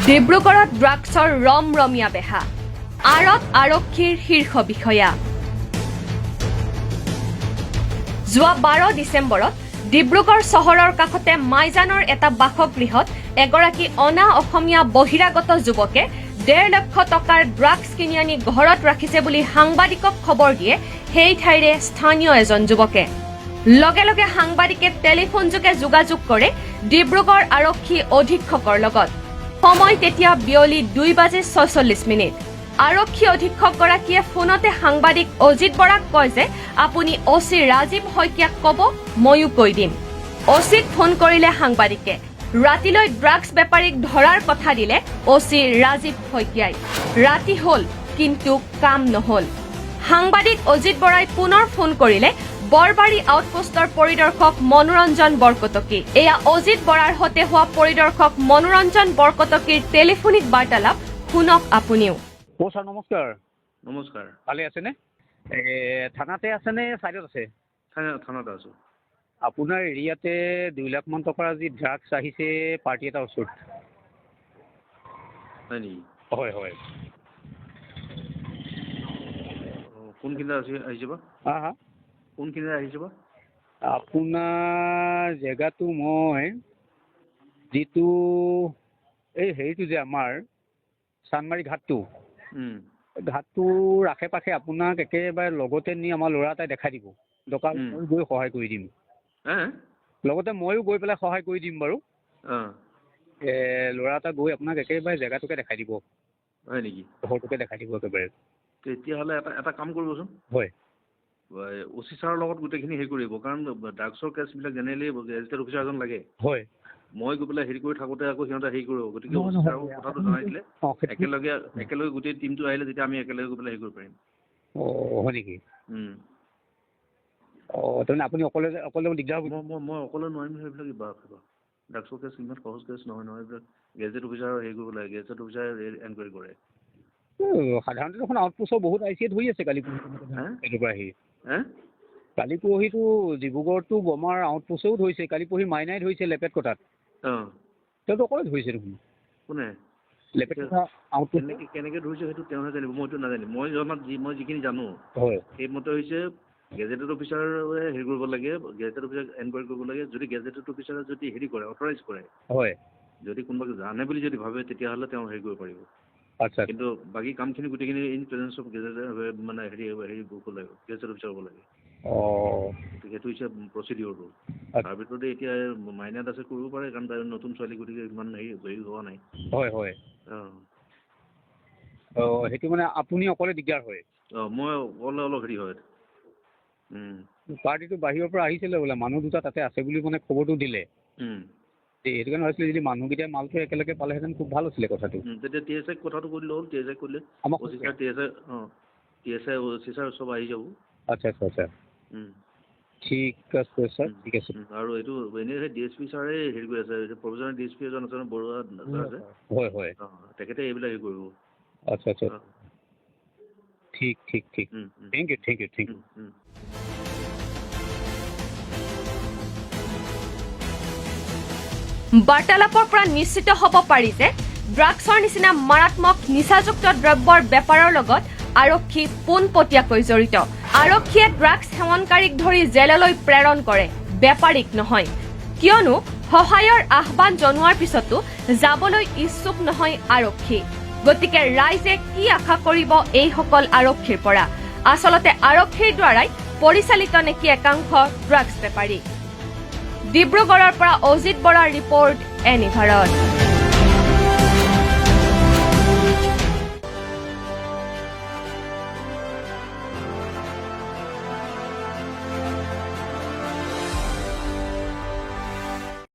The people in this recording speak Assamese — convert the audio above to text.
ডিব্ৰুগড়ত ড্ৰাগছৰ ৰমৰমীয়া বেহা আৰত আৰক্ষীৰ শীৰ্ষ বিষয়া যোৱা 12 ডিচেম্বৰত ডিব্ৰুগড় চহৰৰ কাষতে মাইজানৰ এটা বাসগৃহত এগৰাকী অনা অসমীয়া বহিৰাগত যুৱকে 1.5 লাখ টকাৰ ড্ৰাগছ কিনি আনি ঘৰত ৰাখিছে বুলি সাংবাদিকক খবৰ দিয়ে সেই ঠাইৰে স্থানীয় এজন যুৱকে লগে লগে সাংবাদিকে টেলিফোন যোগে যোগাযোগ কৰে ডিব্ৰুগড় আৰক্ষী অধীক্ষকৰ লগত সময় তেতিয়া বিয়লি 2:46 আৰক্ষী অধীক্ষকগৰাকীয়ে ফোনতে সাংবাদিক অজিত বৰাক কয় যে আপুনি ওসি ৰাজীৱ শইকীয়াক ক'ব ময়ো কৈ দিম ওসিক ফোন কৰিলে সাংবাদিকে ৰাতিলৈ ড্ৰাগছ বেপাৰীক ধৰাৰ কথা দিলে ওসি ৰাজীৱ শইকীয়াই ৰাতি হ'ল কিন্তু কাম নহল সাংবাদিক অজিত বৰাই পুনৰ ফোন কৰিলে বৰবাৰী আউটপোষ্টৰ পৰিদৰ্শক মনোৰঞ্জন বৰকটকী এয়া অজিত বৰাৰ হতে হোৱা পৰিদৰ্শক মনোৰঞ্জন বৰকটকীৰ টেলিফোনিক বাৰ্তালাপ শুনক আপুনিও ও স্যাৰ নমস্কাৰ। নমস্কাৰ ভালে আছেনে? থানাতে আছেনে সাইডত আছে? থানাতে আছোঁ। আপোনাৰ এৰিয়াতে 2 লাখ মান টকাৰ আজি ড্ৰাগছ আহিছে পাৰ্টি এটাৰ ওচৰত। হয় নেকি? হয় হয়। কোনখিনিতে আহিছে বা? হা হা কোনখিনিতে আহিছে বা? আপোনাৰ জেগাটো মই যিটো এই হেৰিটো যে আমাৰ চানমাৰী ঘাটটো ঘাটটোৰ আশে পাশে আপোনাক একেবাৰে লগতে নি আমাৰ ল'ৰা এটাই দেখাই দিব দোকান গৈ সহায় কৰি দিম লগতে ময়ো গৈ পেলাই সহায় কৰি দিম বাৰু ল'ৰা এটা গৈ আপোনাক একেবাৰে জেগাটোকে দেখাই দিব হয় নেকি ঘৰটোকে দেখাই দিব একেবাৰে তেতিয়াহ'লে এটা কাম কৰিবচোন হয় ওচি ছাৰৰ লগত গোটেইখিনি হেৰি কৰিব কাৰণ ড্ৰাগছৰ কেছবিলাক জেনেৰেলি গেজেটেড অফিচাৰ এজন লাগে হয় মই গৈ পেলাই হেৰি কৰি থাকোঁতে আকৌ সিহঁতে হেৰি কৰিব গতিকে ওচি ছাৰক কথাটো জনাই দিলে একেলগে গোটেই টিমটো আহিলে তেতিয়া আমি একেলগে গৈ পেলাই হেৰি কৰিব পাৰিম অঁ হয় নেকি অঁ তাৰমানে আপুনি অকলে দিগদাৰ হ'ব মই অকলে নোৱাৰিম সেইবিলাক কিবা ড্ৰাগছৰ কেছ ইমান সহজ কেছ নহয় এইবিলাক গেজেট অফিচাৰৰ হেৰি কৰিব লাগে গেজেট অফিচাৰে এনকুৱাৰী কৰে সাধাৰণতে দেখোন আউটপোষ্টৰ বহুত আই চিয়ে ধৰি আছে কালি এইটোৰ পৰা আহি কালি পৰহিতো ডিব্ৰুগড়তো বমাৰ আউটপোষ্টেও ধৰিছে কালি পৰহি মাইনাই ধৰিছে লেপেট কটাত তেওঁতো অকলে ধৰিছে দেখোন কোনে লেপেট কটা আউটপোষ্ট কেনেকৈ ধৰিছে সেইটো তেওঁহে জানিব মইতো নাজানিম মই যিখিনি জানো হয় সেইমতে হৈছে গেজেটেড অফিচাৰে হেৰি কৰিব লাগে গেজেটেড অফিচাৰ এনকুৱাৰী কৰিব লাগে যদি গেজেটেড অফিচাৰে যদি হেৰি কৰে অথৰাইজ কৰে হয় যদি কোনোবাকে জানে বুলি যদি ভাবে তেতিয়াহ'লে তেওঁ হেৰি কৰিব পাৰিব আচ্ছা কিন্তু বাকী কামখিনি গোটেইখিনি ইন প্ৰেজেঞ্চ অফ গেজেট মানে হেৰি কৰিব লাগিব গেজেট অফিচাৰ হ'ব লাগে অঁ সেইটো হৈছে প্ৰচিডিঅ'ৰটো তাৰ ভিতৰতে এতিয়া মাইনা দাসে কৰিব পাৰে কাৰণ তাই নতুন ছোৱালী গতিকে ইমান হেৰি হোৱা নাই হয় হয় অঁ সেইটো মানে আপুনি অকলে দিগদাৰ হয় মই অকলে অলপ হেৰি হয় পাৰ্টিটো বাহিৰৰ পৰা আহিছিলে বোলে মানুহ দুটা তাতে আছে বুলি মানে খবৰটো দিলে সেইটো কাৰণে ভাবিছিলে যদি মানুহকেইটাই মালটো একেলগে পালেহেঁতেন খুব ভাল আছিলে কথাটো তেতিয়া টি এছ আইক কথাটো কৈ দিলে হ'ল টি এছ আইক কৰিলে টি এছ আই অচি ছাৰ চব আহি যাব আচ্ছা আচ্ছা আচ্ছা ঠিক আছে ছাৰ ঠিক আছে আৰু এইটো এনেই ডি এছ পি ছাৰে হেৰি কৰি আছে প্ৰফেচনেল ডি এছ পি এজন আছে বৰুৱা ছাৰ আছে হয় হয় তেখেতে এইবিলাক হেৰি কৰিব আচ্ছা আচ্ছা ঠিক ঠিক ঠিক thank you thank you thank you বাৰ্তালাপৰ পৰা নিশ্চিত হ'ব পাৰি যে ড্ৰাগছৰ নিচিনা মাৰাত্মক নিচাযুক্ত দ্ৰব্যৰ বেপাৰৰ লগত আৰক্ষী পোনপটীয়াকৈ জড়িত আৰক্ষীয়ে ড্ৰাগছ সেৱনকাৰীক ধৰি জেললৈ প্ৰেৰণ কৰে বেপাৰীক নহয় কিয়নো সহায়ৰ আহ্বান জনোৱাৰ পিছতো যাবলৈ ইচ্ছুক নহয় আৰক্ষী গতিকে ৰাইজে কি আশা কৰিব এইসকল আৰক্ষীৰ পৰা আচলতে আৰক্ষীৰ দ্বাৰাই পৰিচালিত নেকি একাংশ ড্ৰাগছ বেপাৰী ডিব্ৰুগড়ৰ পৰা অজিত বৰাৰ ৰিপৰ্ট এনি ভাৰত।